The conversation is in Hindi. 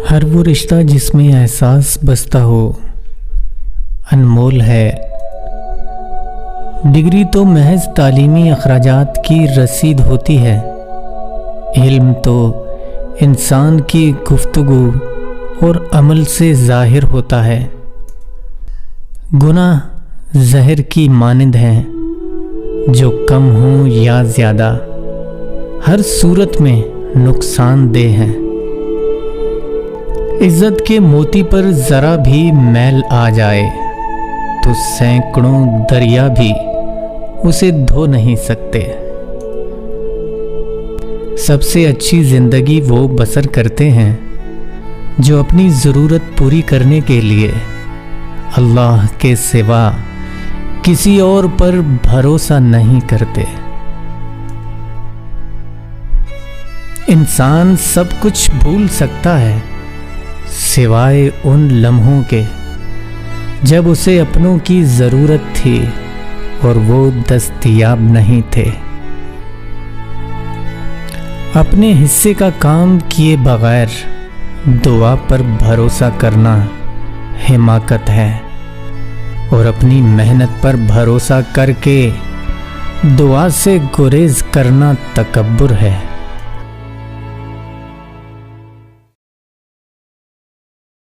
हर वो रिश्ता जिसमें एहसास बसता हो अनमोल है। डिग्री तो महज तालीमी अखराजात की रसीद होती है, इल्म तो इंसान की गुफ्तगू और अमल से ज़ाहिर होता है। गुनाह जहर की मानिंद हैं, जो कम हो या ज़्यादा हर सूरत में नुकसानदेह हैं। इज्जत के मोती पर ज़रा भी मैल आ जाए तो सैकड़ों दरिया भी उसे धो नहीं सकते। सबसे अच्छी ज़िंदगी वो बसर करते हैं जो अपनी ज़रूरत पूरी करने के लिए अल्लाह के सिवा किसी और पर भरोसा नहीं करते। इंसान सब कुछ भूल सकता है सिवाय उन लम्हों के जब उसे अपनों की ज़रूरत थी और वो दस्तयाब नहीं थे। अपने हिस्से का काम किए बगैर दुआ पर भरोसा करना हिमाकत है और अपनी मेहनत पर भरोसा करके दुआ से गुरेज करना तकब्बुर है।